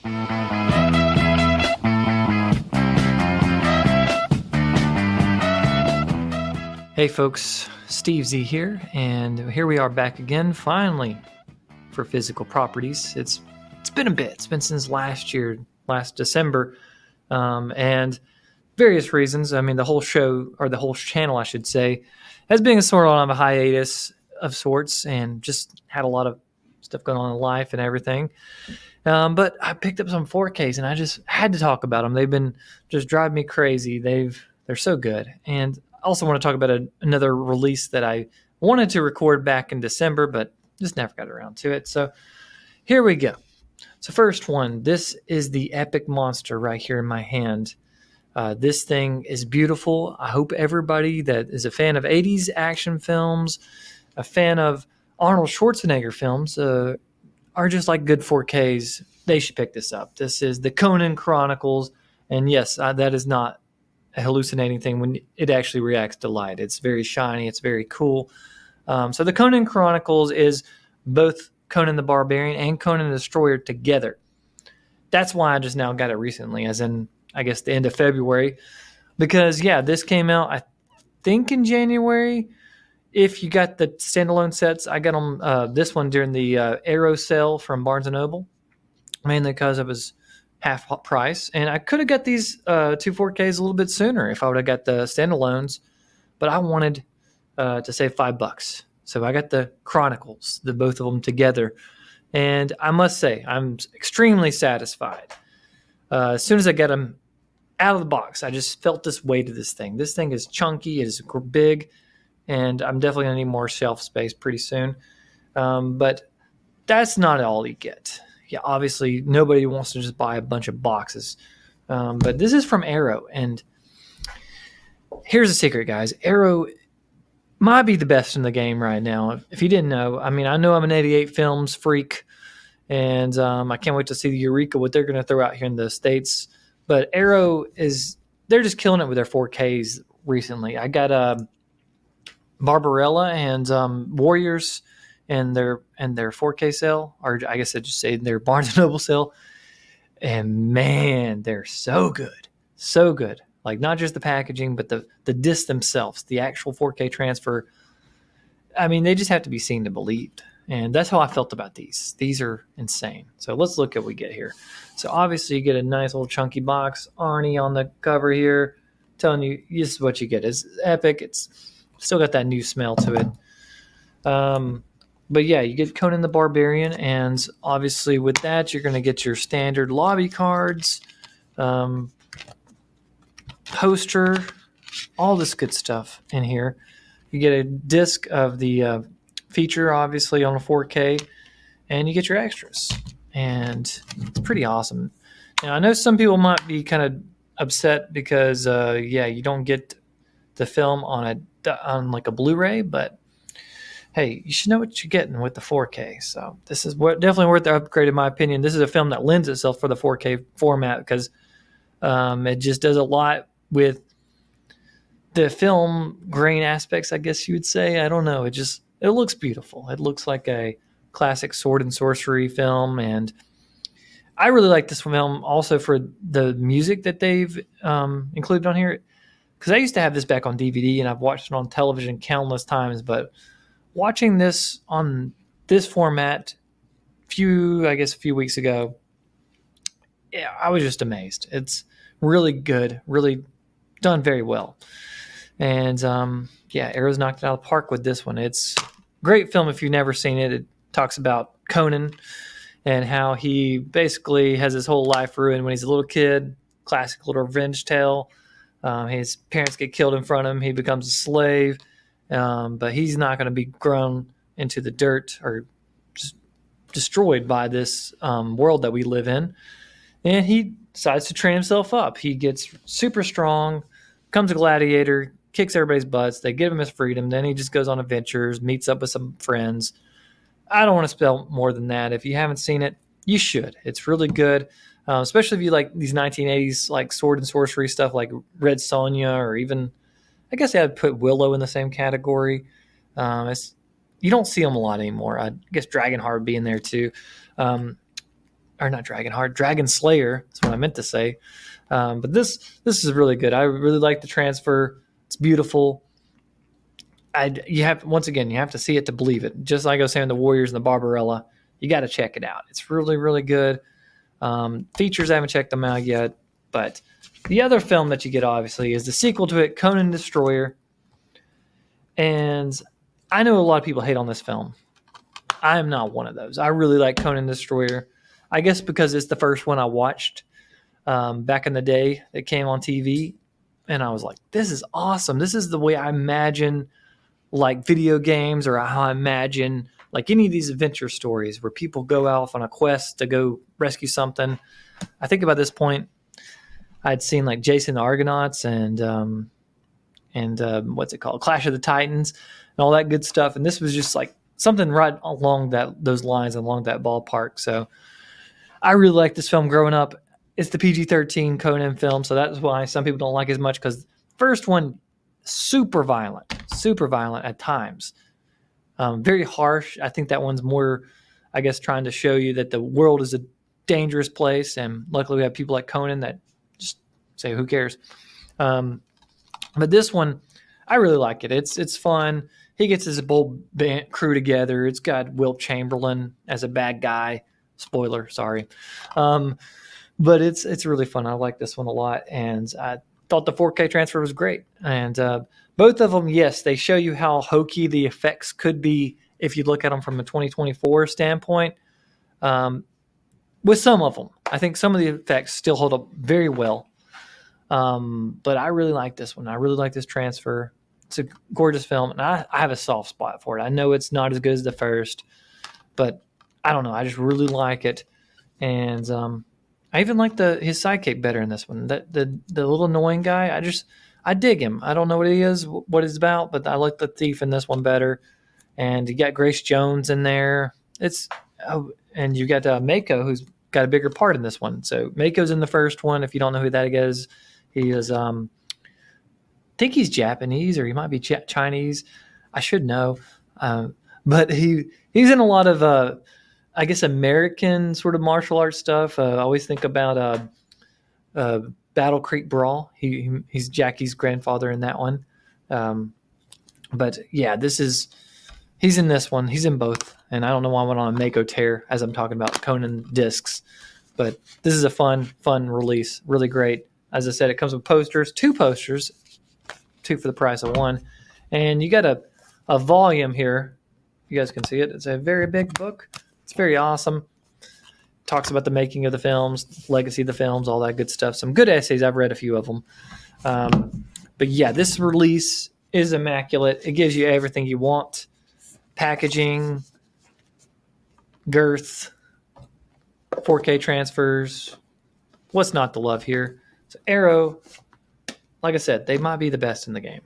Hey folks, Steve Z here, and here we are back again, finally, for physical properties. It's been a bit. It's been since last December, and various reasons. I mean, the whole show, or the whole channel, I should say, has been sort of on a hiatus of sorts, and just had a lot of stuff going on in life and everything. But I picked up some 4Ks, and I just had to talk about them. They've been just driving me crazy. They're so good, and I also want to talk about another release that I wanted to record back in December, but just never got around to it. So here we go. So first one, this is the Epic Monster right here in my hand. This thing is beautiful. I hope everybody that is a fan of 80s action films, a fan of Arnold Schwarzenegger films, are just like good 4Ks. They should pick this up. This is the Conan Chronicles. And yes, that is not a hallucinating thing when it actually reacts to light. It's very shiny. It's very cool. So the Conan Chronicles is both Conan the Barbarian and Conan the Destroyer together. That's why I just now got it recently, as in, I guess, the end of February. Because, yeah, this came out, I think, in January. If you got the standalone sets, I got them, this one during the Arrow sale from Barnes & Noble, mainly because it was half price. And I could have got these two 4Ks a little bit sooner if I would have got the standalones, but I wanted to save $5. So I got the Chronicles, the both of them together. And I must say, I'm extremely satisfied. As soon as I got them out of the box, I just felt this weight of this thing. This thing is chunky, it is big, and I'm definitely going to need more shelf space pretty soon. But that's not all you get. Yeah, obviously, nobody wants to just buy a bunch of boxes. But this is from Arrow, and here's a secret, guys. Arrow might be the best in the game right now. If you didn't know, I mean, I know I'm an 88 films freak, and I can't wait to see the Eureka, what they're going to throw out here in the States. But Arrow they're just killing it with their 4Ks recently. I got Barbarella and Warriors and their 4K sale, or I guess I just say their Barnes & Noble sale. And man, they're so good. So good. Like, not just the packaging, but the discs themselves, the actual 4K transfer. I mean, they just have to be seen to believe. And that's how I felt about these. These are insane. So let's look at what we get here. So obviously you get a nice little chunky box. Arnie on the cover here, telling you this is what you get. It's epic. It's still got that new smell to it. But yeah, you get Conan the Barbarian, and obviously with that, you're going to get your standard lobby cards, poster, all this good stuff in here. You get a disc of the feature, obviously, on a 4K, and you get your extras. And it's pretty awesome. Now, I know some people might be kind of upset because, you don't get the film on like a Blu-ray, but hey, you should know what you're getting with the 4K. So this is definitely worth the upgrade, in my opinion. This is a film that lends itself for the 4K format because it just does a lot with the film grain aspects, I guess you would say. I don't know. It looks beautiful. It looks like a classic sword and sorcery film, and I really like this film also for the music that they've included on here, because I used to have this back on DVD and I've watched it on television countless times, but watching this on this format a few weeks ago, yeah, I was just amazed. It's really good, really done very well. And Arrow's knocked it out of the park with this one. It's a great film if you've never seen it. It talks about Conan and how he basically has his whole life ruined when he's a little kid. Classic little revenge tale. His parents get killed in front of him. He becomes a slave. But he's not going to be grown into the dirt or just destroyed by this world that we live in. And he decides to train himself up. He gets super strong, becomes a gladiator, kicks everybody's butts. They give him his freedom. Then he just goes on adventures, meets up with some friends. I don't want to spell more than that. If you haven't seen it, you should. It's really good, especially if you like these 1980s like sword and sorcery stuff like Red Sonja, or even, I guess I'd put Willow in the same category. You don't see them a lot anymore. I guess Dragonheart would be in there too. or not Dragonheart, Dragon Slayer. That's what I meant to say. But this is really good. I really like the transfer. It's beautiful. You have to see it to believe it. Just like I was saying, the Warriors and the Barbarella, you got to check it out. It's really, really good. Features, I haven't checked them out yet, but the other film that you get obviously is the sequel to it, Conan Destroyer. And I know a lot of people hate on this film. I am not one of those. I really like Conan Destroyer. I guess because it's the first one I watched back in the day. It came on TV, and I was like, "This is awesome. This is the way I imagine like video games, or how I imagine like any of these adventure stories where people go off on a quest to go rescue something." I think about this point, I'd seen like Jason the Argonauts and what's it called, Clash of the Titans, and all that good stuff. And this was just like something right along those lines, along that ballpark. So I really liked this film growing up. It's the PG-13 Conan film, so that's why some people don't like it as much, because first one, super violent at times. Very harsh. I think that one's more, I guess, trying to show you that the world is a dangerous place, and luckily we have people like Conan that just say, who cares? But this one, I really like it. It's fun. He gets his whole crew together. It's got Wilt Chamberlain as a bad guy. Spoiler, sorry. But it's really fun. I like this one a lot, and I thought the 4K transfer was great. And both of them, yes, they show you how hokey the effects could be if you look at them from a 2024 standpoint. With some of them, I think some of the effects still hold up very well. But I really like this one. I really like this transfer. It's a gorgeous film, and I have a soft spot for it. I know it's not as good as the first, but I don't know. I just really like it. And I even like his sidekick better in this one. The little annoying guy, I dig him. I don't know what he is, what he's about, but I like the thief in this one better. And you got Grace Jones in there. And you got Mako, who's got a bigger part in this one. So Mako's in the first one. If you don't know who that is, he is. I think he's Japanese, or he might be Chinese. I should know, but he's in a lot of I guess American sort of martial arts stuff. I always think about Battle Creek Brawl. He's Jackie's grandfather in that one. But yeah, he's in this one. He's in both. And I don't know why I went on a Mako tear as I'm talking about Conan discs. But this is a fun release. Really great. As I said, it comes with two posters, two for the price of one. And you got a volume here. You guys can see it. It's a very big book. It's very awesome. Talks about the making of the films, legacy of the films, all that good stuff. Some good essays. I've read a few of them. But yeah, this release is immaculate. It gives you everything you want. Packaging, girth, 4K transfers. What's not to love here? So Arrow, like I said, they might be the best in the game.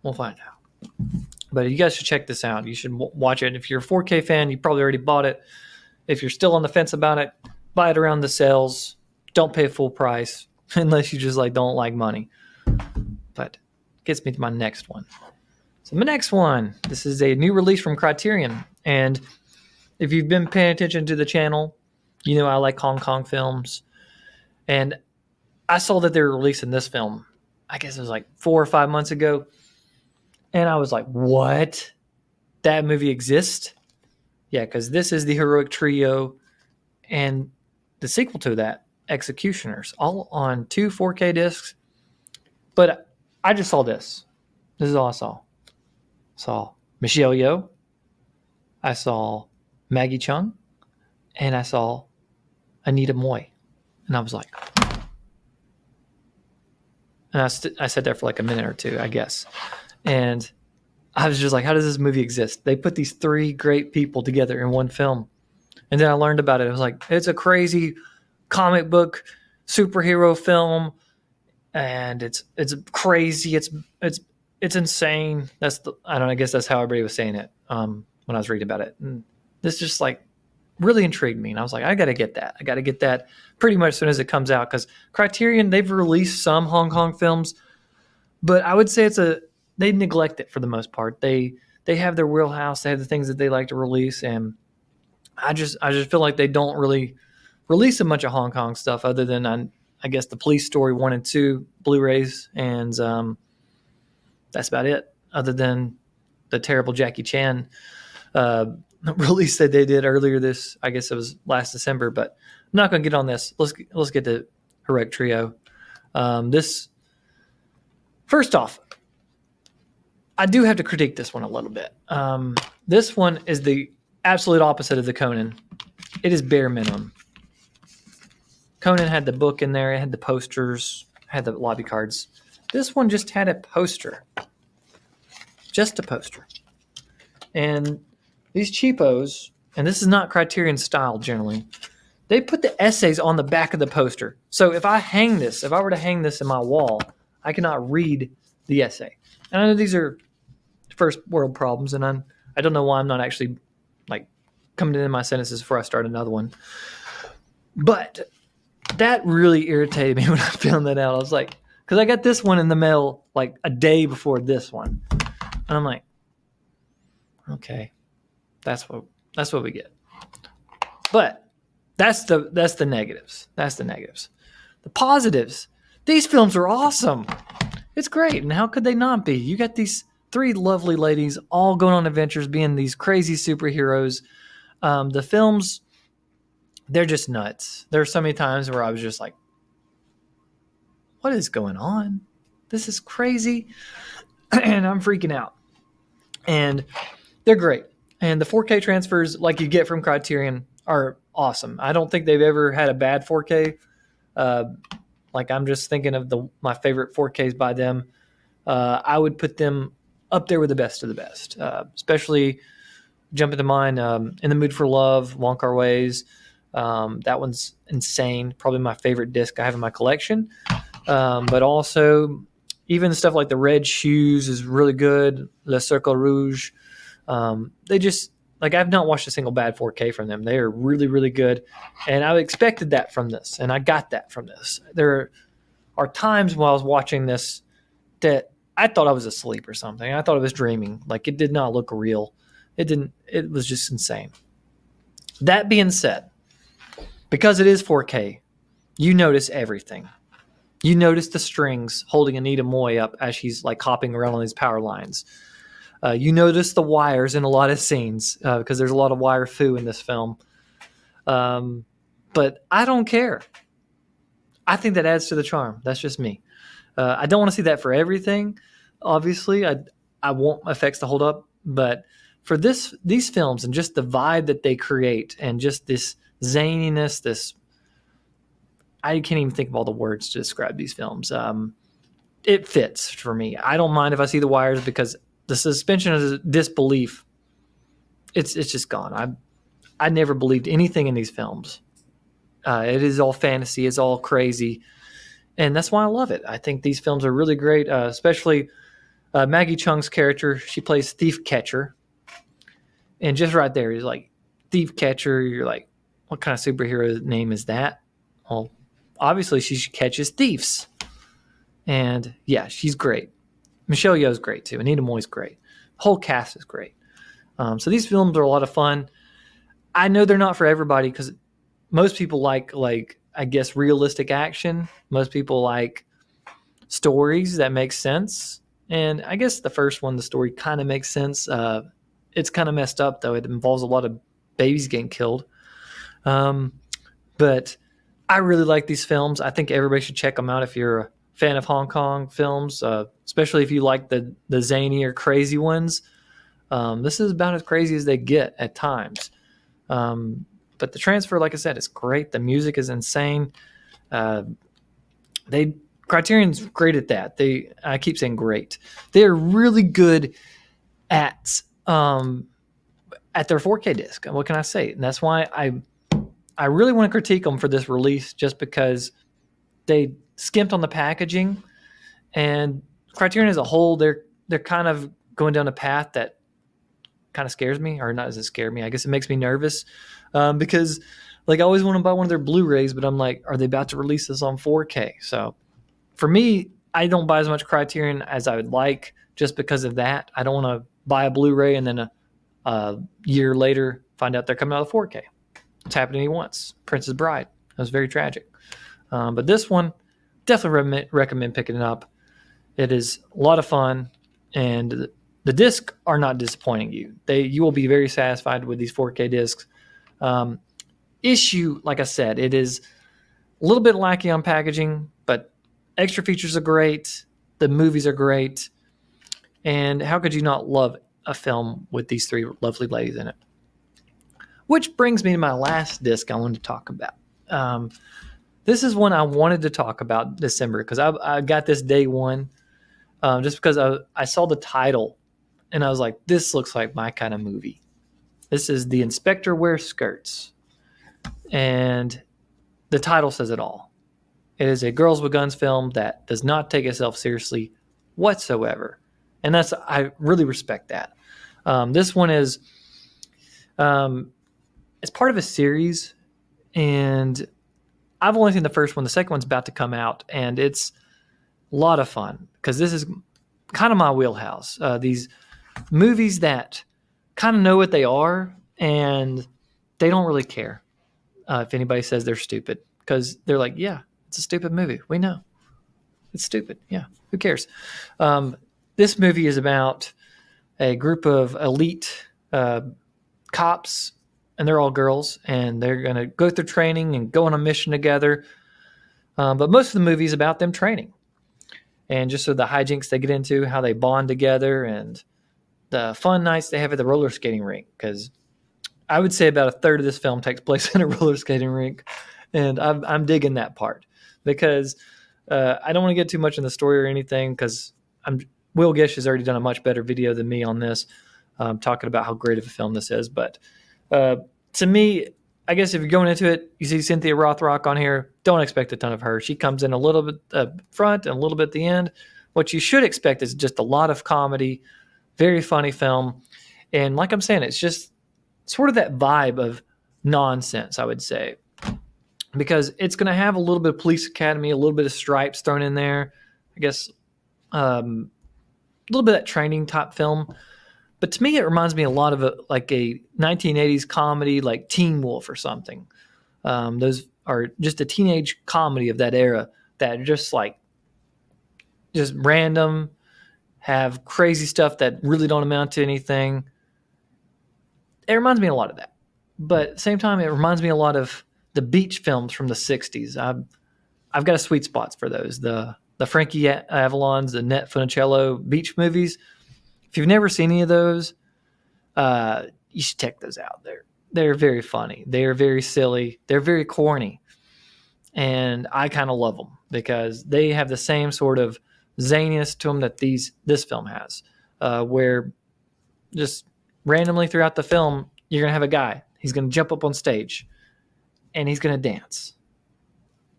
We'll find out. But you guys should check this out. You should watch it. If you're a 4K fan, you probably already bought it. If you're still on the fence about it, buy it around the sales. Don't pay full price unless you just don't like money. But it gets me to my next one. So my next one, this is a new release from Criterion. And if you've been paying attention to the channel, you know I like Hong Kong films. And I saw that they were releasing this film, I guess it was 4 or 5 months ago. And I was like, what? That movie exists? Yeah, because this is the Heroic Trio and the sequel to that, Executioners, all on 2 4K discs. But I just saw this. This is all I saw. Saw Michelle Yeoh. I saw Maggie Chung. And I saw Anita Moy. And I was like... And I sat there for a minute or two, I guess. And I was just like, how does this movie exist? They put these 3 great people together in one film. And then I learned about it. I was like, it's a crazy comic book superhero film. And it's crazy. It's insane. I guess that's how everybody was saying it when I was reading about it. And this just really intrigued me. And I was like, I got to get that. I got to get that pretty much as soon as it comes out. Because Criterion, they've released some Hong Kong films. But I would say they neglect it for the most part. They have their wheelhouse. They have the things that they like to release. And I just feel like they don't really released a bunch of Hong Kong stuff other than, I guess, the Police Story 1 and 2 Blu-rays, and that's about it, other than the terrible Jackie Chan release that they did earlier this, I guess it was last December, but I'm not going to get on this. Let's get to Heroic Trio. This, first off, I do have to critique this one a little bit. This one is the absolute opposite of the Conan. It is bare minimum. Conan had the book in there, it had the posters, had the lobby cards. This one just had a poster. Just a poster. And these cheapos, and this is not Criterion style generally, they put the essays on the back of the poster. So if I were to hang this in my wall, I cannot read the essay. And I know these are first world problems, and I don't know why I'm not actually like coming into my sentences before I start another one. But that really irritated me when I found that out. I was like, because I got this one in the mail like a day before this one. And I'm like, okay, that's what we get. But that's the negatives. That's the negatives. The positives, these films are awesome. It's great. And how could they not be? You got these 3 lovely ladies all going on adventures, being these crazy superheroes. The films, they're just nuts. There are so many times where I was just like, what is going on? This is crazy. And I'm freaking out. And they're great. And the 4K transfers like you get from Criterion are awesome. I don't think they've ever had a bad 4K. Like I'm just thinking of my favorite 4Ks by them. I would put them up there with the best of the best. Especially jumping to mind, In the Mood for Love, Wong Kar-wai's. That one's insane. Probably my favorite disc I have in my collection. But also even stuff like The Red Shoes is really good. Le Cercle Rouge. They just, like, I've not watched a single bad 4K from them. They are really, really good. And I expected that from this, and I got that from this. There are times while I was watching this that I thought I was asleep or something. I thought I was dreaming. Like, it did not look real. It was just insane. That being said, because it is 4K, you notice everything. You notice the strings holding Anita Moy up as she's like hopping around on these power lines. You notice the wires in a lot of scenes because there's a lot of wire foo in this film. But I don't care. I think that adds to the charm. That's just me. I don't want to see that for everything. Obviously, I want effects to hold up. But for these films and just the vibe that they create and just this zaniness, I can't even think of all the words to describe these films. It fits for me. I don't mind if I see the wires because the suspension of disbelief, it's just gone. I never believed anything in these films. It is all fantasy. It's all crazy. And that's why I love it. I think these films are really great, especially Maggie Cheung's character. She plays Thief Catcher. And just right there, he's like, Thief Catcher. You're like, what kind of superhero name is that? Well, obviously she catches thieves. And yeah, she's great. Michelle Yeoh's great too. Anita Moy's great. The whole cast is great. So these films are a lot of fun. I know they're not for everybody because most people like I guess realistic action. Most people like stories that make sense. And I guess the first one, the story kind of makes sense. It's kind of messed up though. It involves a lot of babies getting killed. But I really like these films. I think everybody should check them out if you're a fan of Hong Kong films, especially if you like the zany or crazy ones. This is about as crazy as they get at times. But the transfer, like I said, is great. The music is insane. Criterion's great at that. I keep saying great. They're really good at their 4K disc. What can I say? And that's why I really want to critique them for this release, just because they skimped on the packaging, and Criterion as a whole, they're kind of going down a path that kind of scares me, or not does it scare me? I guess it makes me nervous because like I always want to buy one of their Blu-rays, but I'm like, are they about to release this on 4K? So for me, I don't buy as much Criterion as I would like just because of that. I don't want to buy a Blu-ray and then a year later find out they're coming out of 4K. It's happened to me once. Princess Bride. was very tragic. But this one, definitely recommend picking it up. It is a lot of fun, and the discs are not disappointing you. You will be very satisfied with these 4K discs. Issue, like I said, it is a little bit lacking on packaging, but extra features are great. The movies are great. And how could you not love a film with these three lovely ladies in it? Which brings me to my last disc I wanted to talk about. This is one I wanted to talk about December because I got this day one just because I saw the title and I was like, this looks like my kind of movie. This is The Inspector Wears Skirts. And the title says it all. It is a Girls with Guns film that does not take itself seriously whatsoever. And I really respect that. This one is it's part of a series, and I've only seen the first one. The second one's about to come out, and it's a lot of fun because this is kind of my wheelhouse. These movies that kind of know what they are, and they don't really care if anybody says they're stupid because they're like, yeah, it's a stupid movie. We know. It's stupid. Yeah, who cares? This movie is about a group of elite cops, and they're all girls, and they're going to go through training and go on a mission together. But most of the movie is about them training. And just so the hijinks they get into, how they bond together, and the fun nights they have at the roller skating rink. Because I would say about a third of this film takes place in a roller skating rink. And I'm digging that part. Because I don't want to get too much in the story or anything, because Will Gish has already done a much better video than me on this, talking about how great of a film this is. But to me, I guess if you're going into it, you see Cynthia Rothrock on here, don't expect a ton of her. She comes in a little bit front and a little bit at the end. What you should expect is just a lot of comedy, very funny film. And like I'm saying, it's just sort of that vibe of nonsense, I would say. Because it's going to have a little bit of Police Academy, a little bit of Stripes thrown in there. I guess a little bit of that training type film. But to me, it reminds me a lot of like a 1980s comedy like Teen Wolf or something. Those are just a teenage comedy of that era that are just random, have crazy stuff that really don't amount to anything. It reminds me a lot of that. But at the same time, it reminds me a lot of the beach films from the 60s. I've got a sweet spot for those. The Frankie Avalon's, the Ned Funicello beach movies. If you've never seen any of those, you should check those out. They're very funny. They're very silly. They're very corny. And I kind of love them because they have the same sort of zaniness to them that this film has, where just randomly throughout the film, you're going to have a guy. He's going to jump up on stage, and he's going to dance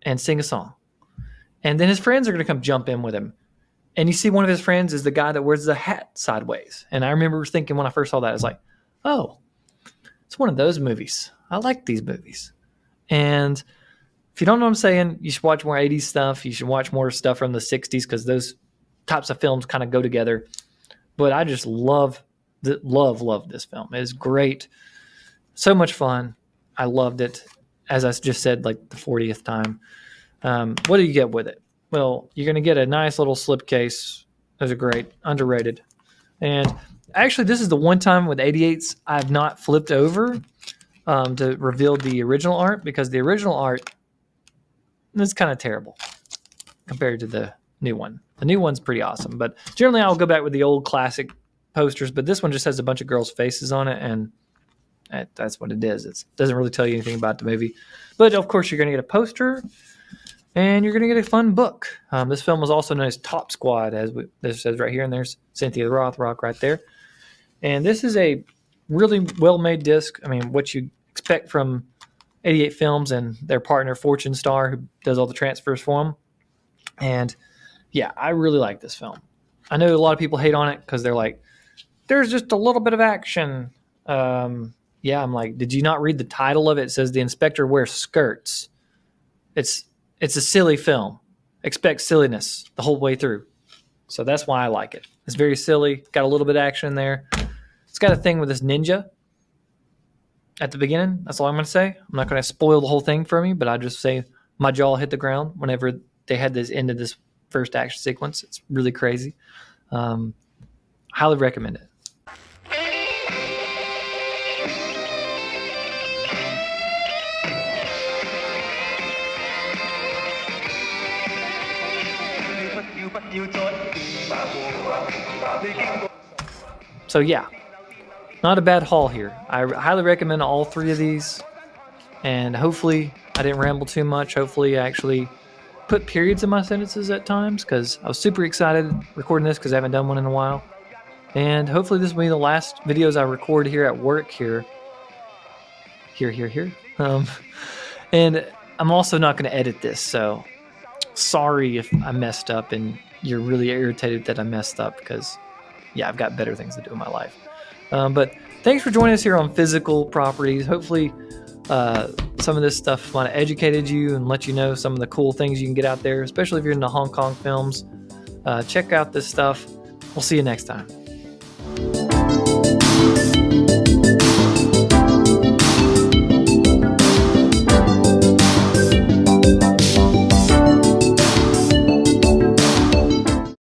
and sing a song. And then his friends are going to come jump in with him. And you see one of his friends is the guy that wears the hat sideways. And I remember thinking when I first saw that, I was like, oh, it's one of those movies. I like these movies. And if you don't know what I'm saying, you should watch more 80s stuff. You should watch more stuff from the 60s because those types of films kind of go together. But I just love this film. It is great. So much fun. I loved it. As I just said, like the 40th time. What do you get with it? Well, you're going to get a nice little slipcase. Those are great. Underrated. And actually, this is the one time with 88s I've not flipped over to reveal the original art, because the original art is kind of terrible compared to the new one. The new one's pretty awesome. But generally, I'll go back with the old classic posters. But this one just has a bunch of girls' faces on it, and that's what it is. It doesn't really tell you anything about the movie. But, of course, you're going to get a poster. And you're going to get a fun book. This film was also known as Top Squad, as this says right here, and there's Cynthia Rothrock right there. And this is a really well-made disc. I mean, what you expect from 88 Films and their partner, Fortune Star, who does all the transfers for them. And, yeah, I really like this film. I know a lot of people hate on it because they're like, there's just a little bit of action. Yeah, I'm like, did you not read the title of it? It says The Inspector Wears Skirts. It's a silly film. Expect silliness the whole way through. So that's why I like it. It's very silly. Got a little bit of action in there. It's got a thing with this ninja. at the beginning. That's all I'm going to say. I'm not going to spoil the whole thing for me, but I just say my jaw hit the ground whenever they had this end of this first action sequence. It's really crazy. Highly recommend it. So yeah, not a bad haul here. I highly recommend all 3 of these, and hopefully I didn't ramble too much. Hopefully I actually put periods in my sentences at times, because I was super excited recording this because I haven't done one in a while. And hopefully this will be the last videos I record here at work here. And I'm also not going to edit this, so sorry if I messed up and you're really irritated that I messed up, because yeah, I've got better things to do in my life. But thanks for joining us here on physical properties. Hopefully some of this stuff might have educated you and let you know some of the cool things you can get out there, especially if you're into Hong Kong films. Check out this stuff. We'll see you next time.